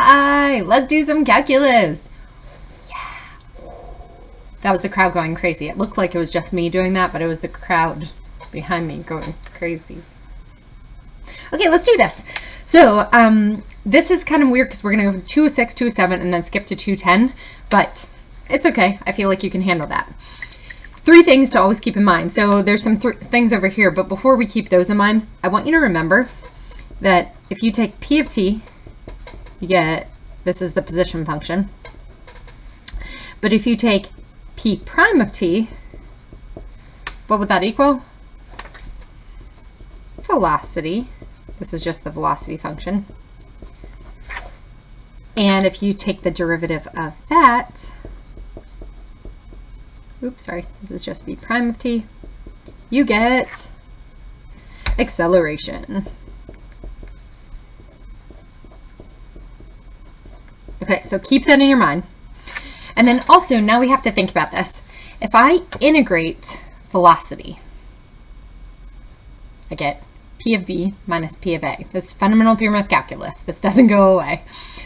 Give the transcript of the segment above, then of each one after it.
Hi, let's do some calculus. Yeah. That was the crowd going crazy. It looked like it was just me doing that, but it was the crowd behind me going crazy. Okay, let's do this. So this is kind of weird because we're going to go from 206, 207, and then skip to 210, but it's okay. I feel like you can handle that. 3 things to always keep in mind. So there's some things over here, but before we keep those in mind, I want you to remember that if you take P of t, you get, this is the position function. But if you take P prime of t, what would that equal? Velocity. This is just the velocity function. And if you take the derivative of that, oops, sorry, this is just V prime of t, you get acceleration. Okay, so keep that in your mind. And then also, now we have to think about this. If I integrate velocity, I get P of v minus P of a. This is fundamental theorem of calculus. This doesn't go away.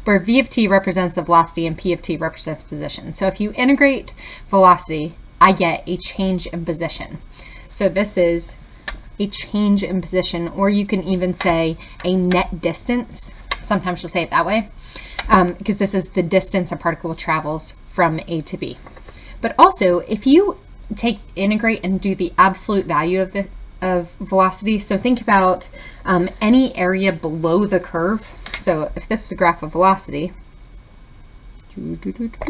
Where V of t represents the velocity and P of t represents position. So if you integrate velocity, I get a change in position. So this is a change in position, or you can even say a net distance. Sometimes you'll say it that way, because this is the distance a particle travels from A to B. But also, if you integrate and do the absolute value of velocity, so think about any area below the curve. So if this is a graph of velocity, and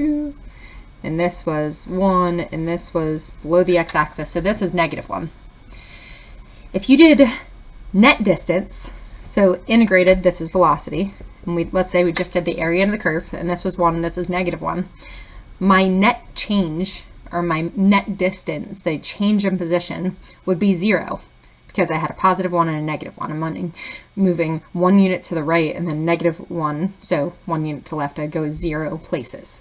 this was 1, and this was below the x-axis, so this is -1. If you did net distance, so integrated, this is velocity, and let's say we just did the area of the curve, and this was 1, and this is -1, my net change, or my net distance, the change in position, would be 0, because I had a +1 and a -1. I'm moving 1 unit to the right and then -1, so 1 unit to left, I go 0 places.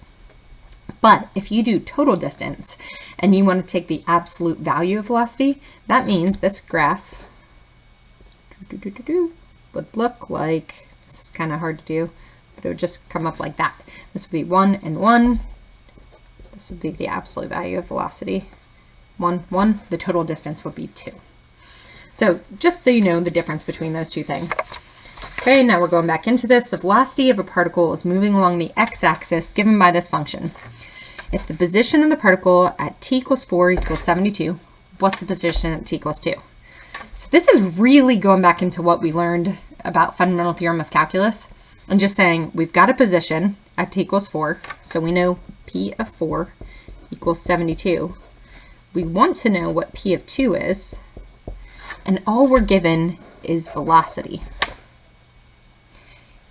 But if you do total distance and you want to take the absolute value of velocity, that means this graph would look like, this is kind of hard to do, but it would just come up like that. This would be 1 and 1. This would be the absolute value of velocity. 1, 1. The total distance would be 2. So just so you know the difference between those two things. Okay, now we're going back into this. The velocity of a particle is moving along the x-axis given by this function. If the position of the particle at t equals 4 equals 72, what's the position at t equals 2? So this is really going back into what we learned about fundamental theorem of calculus, and just saying we've got a position at t equals 4, so we know P of 4 equals 72. We want to know what P of 2 is, and all we're given is velocity.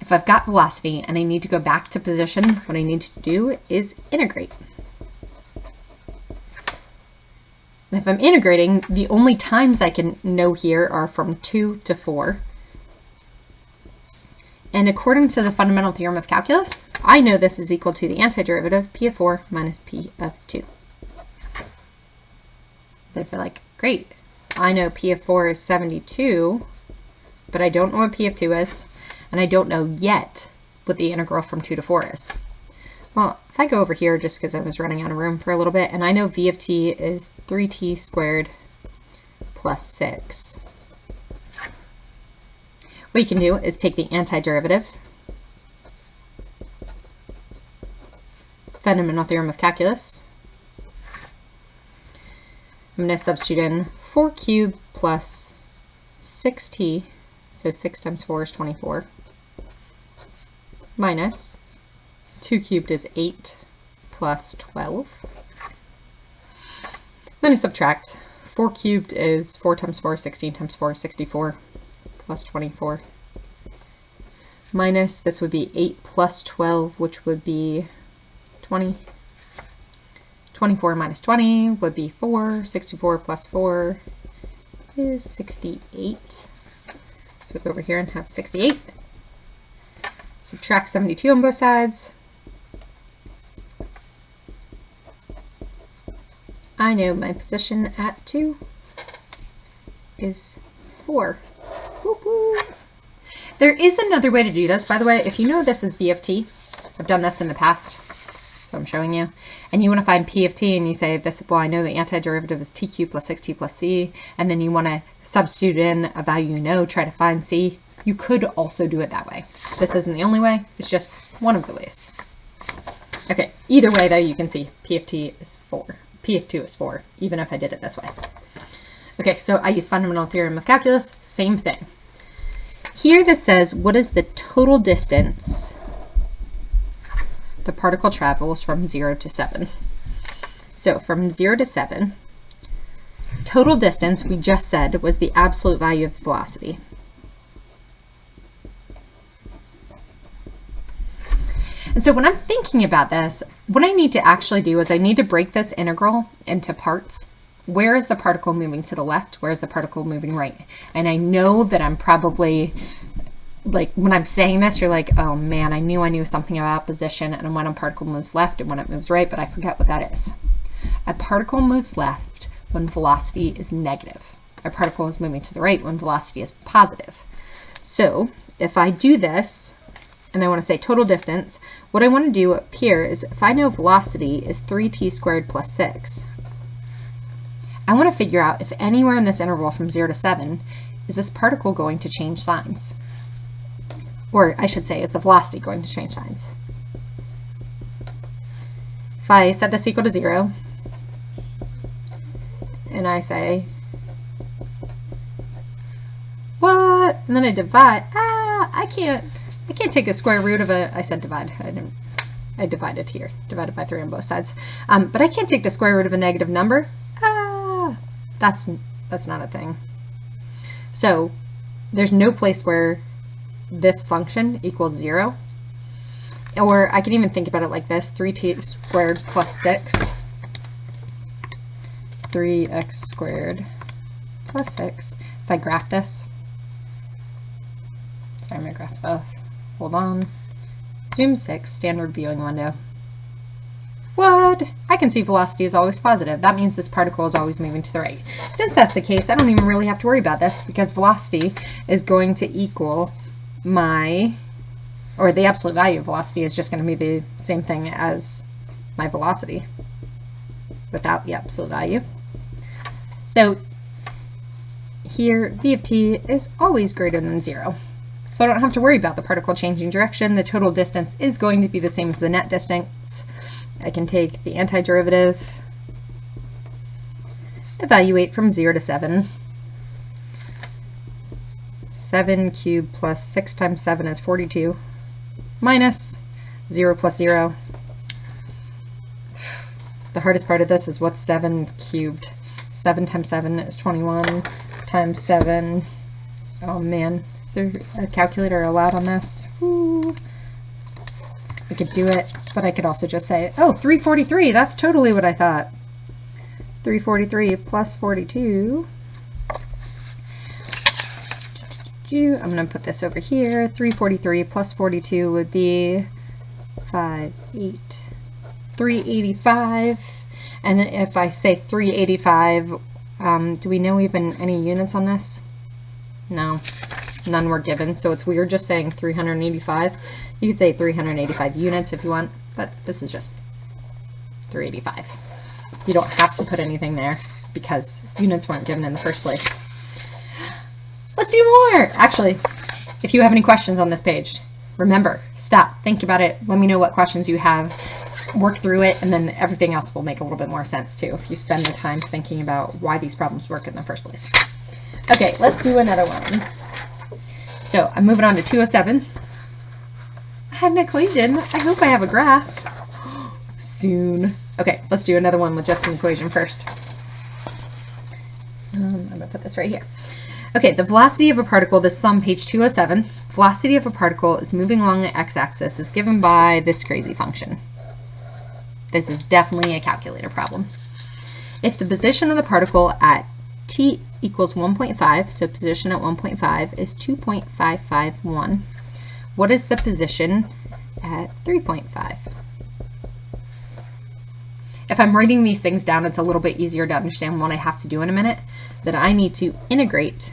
If I've got velocity and I need to go back to position, what I need to do is integrate. And if I'm integrating, the only times I can know here are from 2 to 4. And according to the fundamental theorem of calculus, I know this is equal to the antiderivative P of 4 minus P of 2. But if you're like, great, I know P of 4 is 72, but I don't know what P of 2 is, and I don't know yet what the integral from 2 to 4 is. Well, if I go over here, just because I was running out of room for a little bit, and I know V of t is 3t squared plus 6. What you can do is take the antiderivative, fundamental theorem of calculus. I'm going to substitute in 4 cubed plus 6t, so 6 times 4 is 24, minus 2 cubed is 8 plus 12. Then I subtract. 4 cubed is 4 times 4 is 16 times 4 is 64 plus 24. Minus, this would be 8 plus 12, which would be 20. 24 minus 20 would be 4. 64 plus 4 is 68. So go over here and have 68. Subtract 72 on both sides. I know my position at 2 is 4. Whoop, whoop. There is another way to do this, by the way. If you know this is v of t, I've done this in the past, so I'm showing you, and you want to find p of t, and you say this, well, I know the antiderivative is t cubed plus 6t plus c, and then you want to substitute in a value you know, try to find c. You could also do it that way. This isn't the only way, it's just one of the ways. Okay, either way though, you can see p of t is 4. P of 2 is 4, even if I did it this way. Okay, so I use fundamental theorem of calculus, same thing. Here this says, what is the total distance the particle travels from 0 to 7? So from 0 to 7, total distance, we just said, was the absolute value of velocity. And so when I'm thinking about this, what I need to actually do is I need to break this integral into parts. Where is the particle moving to the left? Where is the particle moving right? And I know that I'm probably, like, when I'm saying this, you're like, oh man, I knew something about position and when a particle moves left and when it moves right, but I forget what that is. A particle moves left when velocity is negative. A particle is moving to the right when velocity is positive. So if I do this, and I want to say total distance, what I want to do up here is, if I know velocity is 3t squared plus 6, I want to figure out if anywhere in this interval from 0 to 7, is this particle going to change signs? Or I should say, is the velocity going to change signs? If I set this equal to 0, and I say, what? And then I divide, I can't take the square root of I said divide, I divided here, divided by 3 on both sides. But I can't take the square root of a negative number. That's not a thing. So there's no place where this function equals 0. Or I can even think about it like this, 3t squared plus 6, 3x squared plus 6. If I graph this, sorry, my graph's off. Hold on. Zoom 6, standard viewing window. What? I can see velocity is always positive. That means this particle is always moving to the right. Since that's the case, I don't even really have to worry about this because velocity is going to equal the absolute value of velocity is just going to be the same thing as my velocity without the absolute value. So here, v of t is always greater than 0. So I don't have to worry about the particle changing direction. The total distance is going to be the same as the net distance. I can take the antiderivative, evaluate from 0 to 7. 7 cubed plus 6 times 7 is 42, minus 0 plus 0. The hardest part of this is what's 7 cubed. 7 times 7 is 21, times 7. Oh man, is there a calculator allowed on this? Ooh. I could do it, but I could also just say, oh, 343, that's totally what I thought. 343 plus 42. I'm going to put this over here. 343 plus 42 would be 385. And then if I say 385, do we know even any units on this? No, none were given, so it's weird just saying 385. You could say 385 units if you want, but this is just 385. You don't have to put anything there because units weren't given in the first place. Let's do more! Actually, if you have any questions on this page, remember, stop, think about it, let me know what questions you have, work through it, and then everything else will make a little bit more sense too if you spend the time thinking about why these problems work in the first place. Okay, let's do another one. So I'm moving on to 207. I had an equation. I hope I have a graph. Soon. Okay, let's do another one with just an equation first. I'm going to put this right here. Okay, the velocity of a particle, this is on page 207. Velocity of a particle is moving along the x-axis is given by this crazy function. This is definitely a calculator problem. If the position of the particle at t equals 1.5, so position at 1.5 is 2.551. What is the position at 3.5? If I'm writing these things down, it's a little bit easier to understand what I have to do in a minute, that I need to integrate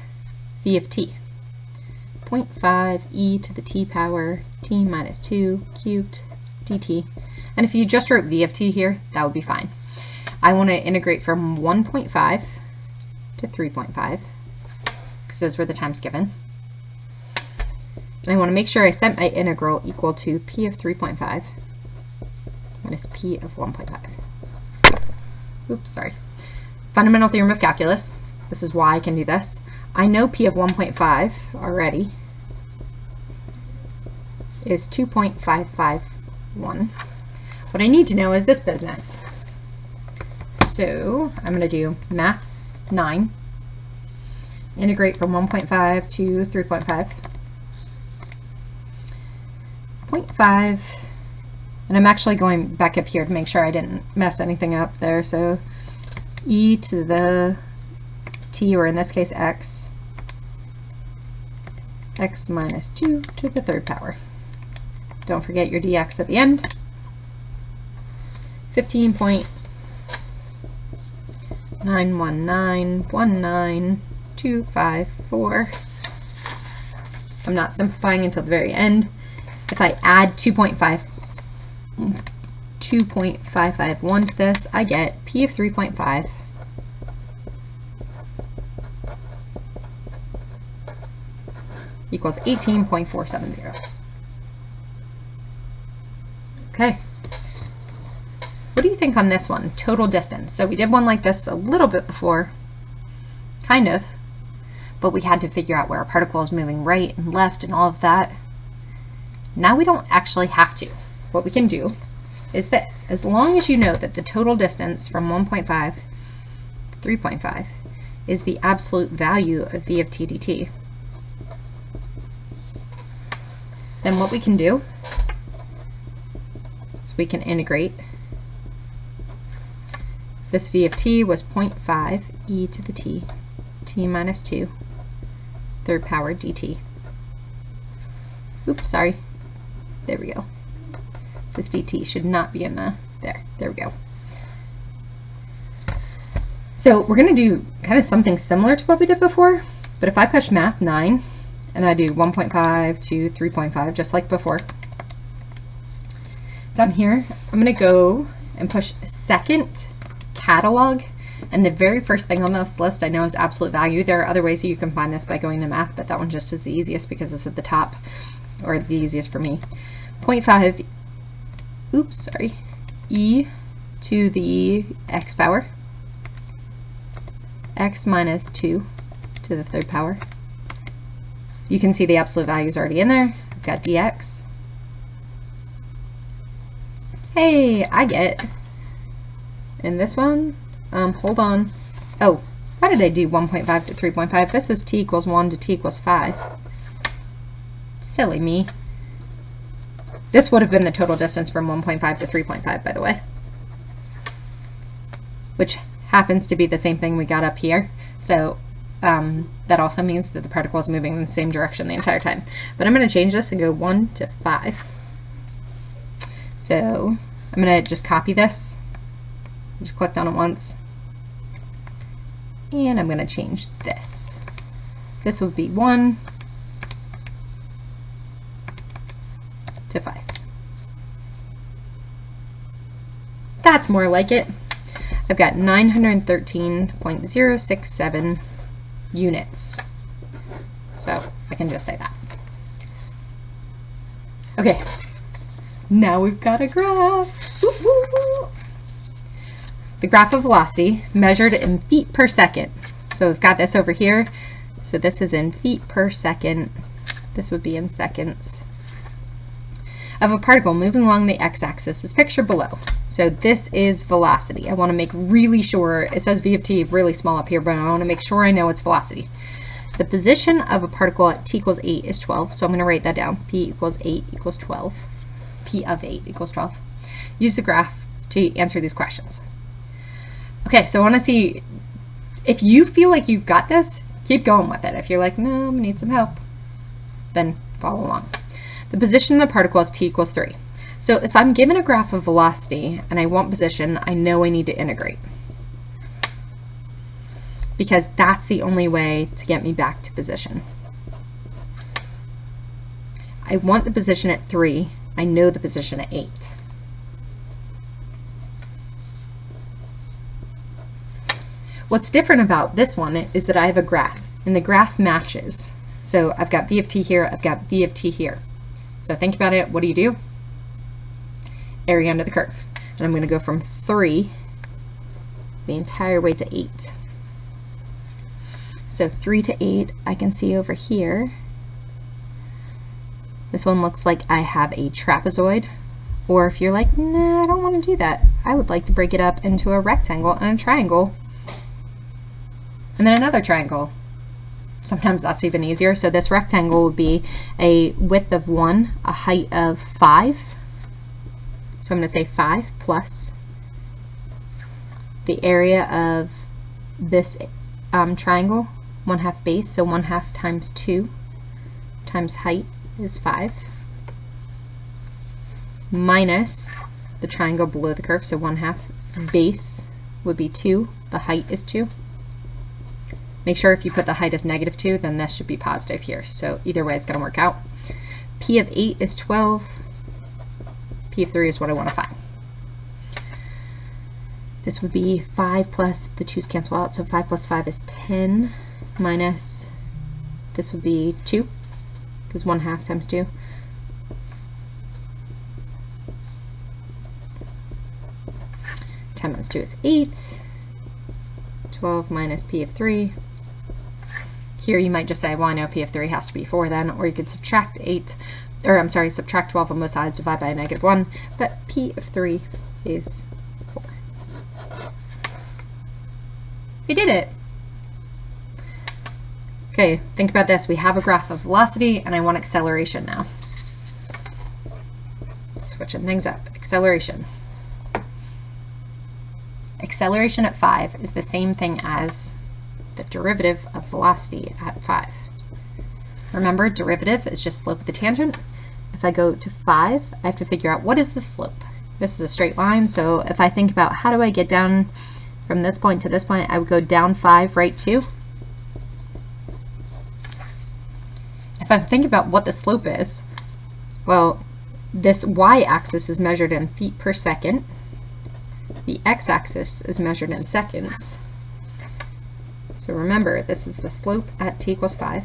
v of t. 0.5 e to the t power t minus 2 cubed dt. And if you just wrote v of t here, that would be fine. I want to integrate from 1.5 to 3.5 because those were the times given. And I want to make sure I set my integral equal to p of 3.5 minus p of 1.5. Oops, sorry. Fundamental theorem of calculus. This is why I can do this. I know p of 1.5 already is 2.551. What I need to know is this business. So I'm going to do math 9, integrate from 1.5 to 3.5. 0.5, and I'm actually going back up here to make sure I didn't mess anything up there. So e to the t, or in this case x minus 2 to the third power. Don't forget your dx at the end. 15.91919.254. I'm not simplifying until the very end. If I add 2.551 to this, I get p of 3.5 equals 18.470. Okay. What do you think on this one? Total distance. So we did one like this a little bit before, kind of, but we had to figure out where our particle is moving right and left and all of that. Now we don't actually have to. What we can do is this. As long as you know that the total distance from 1.5 to 3.5 is the absolute value of v of t dt, then what we can do is we can integrate. This v of t was 0.5 e to the t minus 2 third power dt. Oops, sorry. There we go. This dt should not be in the, there we go. So we're going to do kind of something similar to what we did before, but if I push math 9 and I do 1.5 to 3.5, just like before, down here, I'm going to go and push second catalog, and the very first thing on this list I know is absolute value. There are other ways that you can find this by going to math, but that one just is the easiest because it's at the top, or the easiest for me. 0.5, oops, sorry, e to the x power, x minus 2 to the third power. You can see the absolute value is already in there. I've got dx. Hey, I get, in this one, hold on. Oh, why did I do 1.5 to 3.5? This is t equals 1 to t equals 5. Silly me. This would have been the total distance from 1.5 to 3.5, by the way, which happens to be the same thing we got up here. So that also means that the particle is moving in the same direction the entire time. But I'm going to change this and go 1 to 5. So I'm going to just copy this. Just clicked on it once. And I'm going to change this. This would be 1 to 5. That's more like it. I've got 913.067 units. So I can just say that. Okay, now we've got a graph. Woo-hoo! The graph of velocity measured in feet per second. So we've got this over here. So this is in feet per second. This would be in seconds. Of a particle moving along the x-axis is pictured below. So this is velocity. I want to make really sure, it says v of t really small up here, but I want to make sure I know it's velocity. The position of a particle at t equals 8 is 12, so I'm going to write that down. P equals 8 equals 12. P of 8 equals 12. Use the graph to answer these questions. Okay, so I want to see, if you feel like you've got this, keep going with it. If you're like, no, I need some help, then follow along. The position of the particle is t equals 3. So if I'm given a graph of velocity and I want position, I know I need to integrate, because that's the only way to get me back to position. I want the position at 3. I know the position at 8. What's different about this one is that I have a graph, and the graph matches. So I've got v of t here, I've got v of t here. So think about it, what do? Area under the curve. And I'm going to go from 3 the entire way to 8. So 3 to 8, I can see over here. This one looks like I have a trapezoid. Or if you're like, nah, I don't want to do that. I would like to break it up into a rectangle and a triangle. And then another triangle. Sometimes that's even easier. So this rectangle would be a width of 1, a height of 5. So I'm going to say 5 plus the area of this triangle, 1/2 base, so 1/2 times 2 times height is 5, minus the triangle below the curve, so 1/2 base would be 2, the height is 2. Make sure if you put the height as -2, then this should be positive here. So either way, it's going to work out. P of 8 is 12. P of 3 is what I want to find. This would be 5 plus, the 2's cancel out, so 5 plus 5 is 10, minus, this would be 2, because 1/2 times 2. Minus 2 is 8. 12 minus P of 3. Here you might just say, well, I know P of 3 has to be 4 then, or you could subtract 8, or I'm sorry, subtract 12 on both sides, divide by a -1, but P of 3 is 4. We did it! Okay, think about this. We have a graph of velocity, and I want acceleration now. Switching things up. Acceleration. Acceleration at 5 is the same thing as the derivative of velocity at 5. Remember, derivative is just slope of the tangent. If I go to 5, I have to figure out what is the slope. This is a straight line, so if I think about how do I get down from this point to this point, I would go down 5, right 2. If I think about what the slope is, well, this y-axis is measured in feet per second. The x-axis is measured in seconds. So remember, this is the slope at t equals 5,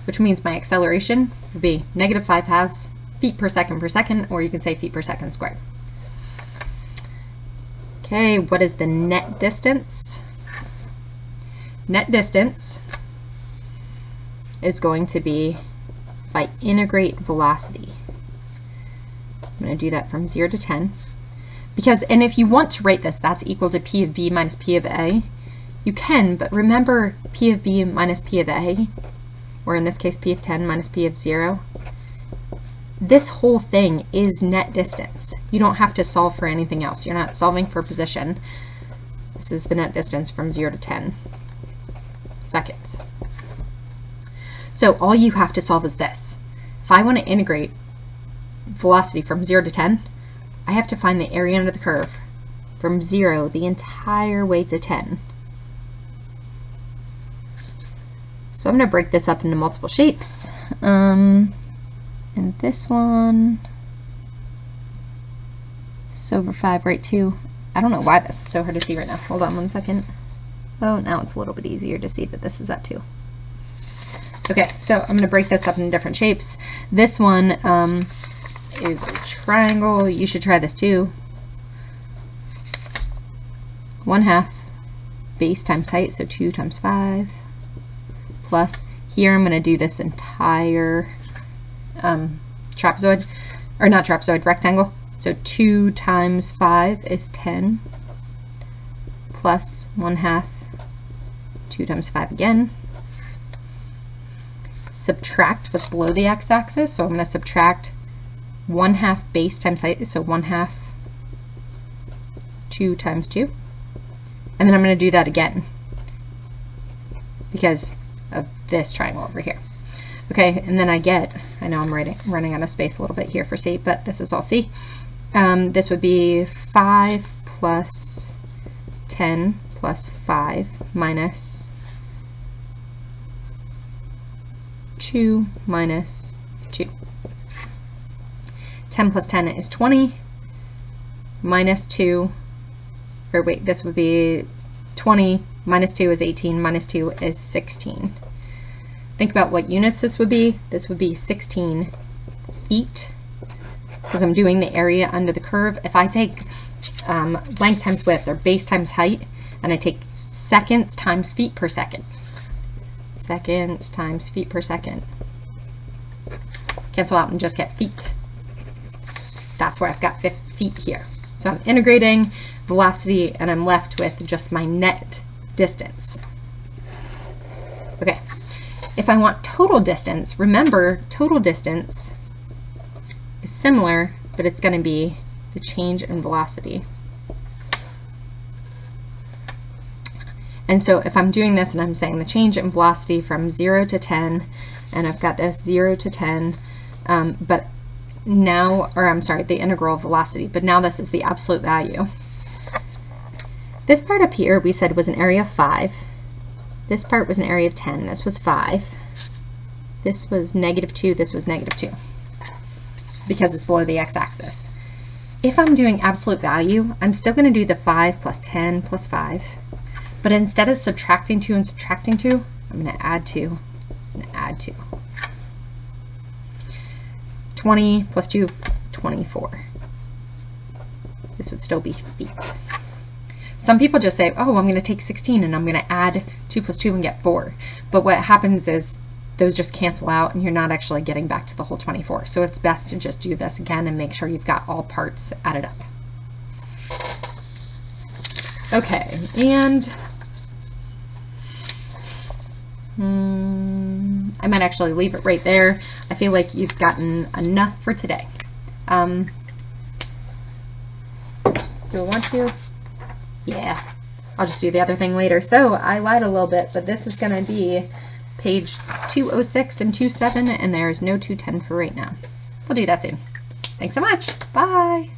which means my acceleration would be -5/2 feet per second, or you can say feet per second squared. Okay, what is the net distance? Net distance is going to be if I integrate velocity. I'm going to do that from 0 to 10. Because, and if you want to write this, that's equal to P of B minus P of A, you can, but remember P of B minus P of A, or in this case P of 10 minus P of 0, this whole thing is net distance. You don't have to solve for anything else. You're not solving for position. This is the net distance from 0 to 10 seconds. So all you have to solve is this. If I want to integrate velocity from 0 to 10, I have to find the area under the curve from 0 the entire way to 10. So I'm going to break this up into multiple shapes. And this one is over 5, right 2. I don't know why this is so hard to see right now. Hold on one second. Oh, now it's a little bit easier to see that this is at 2. Okay, so I'm going to break this up in different shapes. This one is a triangle. You should try this too. 1/2 base times height, so 2 times 5, plus here I'm going to do this entire trapezoid, or not trapezoid, rectangle. So 2 times 5 is 10, plus 1/2, 2 times 5 again. Subtract what's below the x-axis, so I'm going to subtract 1/2 base times height, so 1/2, 2 times 2. And then I'm going to do that again because of this triangle over here. Okay, and then I know I'm running out of space a little bit here for C, but this is all C. This would be 5 plus 10 plus 5 minus 2 minus 2. 10 plus 10 is 20, minus 2, or wait, this would be 20, minus 2 is 18, minus 2 is 16. Think about what units this would be. This would be 16 feet, because I'm doing the area under the curve. If I take length times width, or base times height, and I take seconds times feet per second, seconds times feet per second, cancel out and just get feet. That's where I've got feet here. So I'm integrating velocity and I'm left with just my net distance. Okay, if I want total distance, remember total distance is similar, but it's going to be the change in velocity. And so if I'm doing this and I'm saying the change in velocity from 0 to 10, and I've got this 0 to 10, but now, or I'm sorry, the integral velocity, but now this is the absolute value. This part up here we said was an area of 5. This part was an area of 10. This was 5. This was -2. This was -2, because it's below the x-axis. If I'm doing absolute value, I'm still going to do the 5 plus 10 plus 5. But instead of subtracting 2 and subtracting 2, I'm going to add 2 and add 2. 20 plus 2, 24. This would still be feet. Some people just say, oh, I'm going to take 16 and I'm going to add 2 plus 2 and get 4. But what happens is those just cancel out and you're not actually getting back to the whole 24. So it's best to just do this again and make sure you've got all parts added up. Okay, and I might actually leave it right there. I feel like you've gotten enough for today. Do I want to? Yeah, I'll just do the other thing later. So I lied a little bit, but this is going to be page 206 and 27, and there's no 210 for right now. We'll do that soon. Thanks so much. Bye.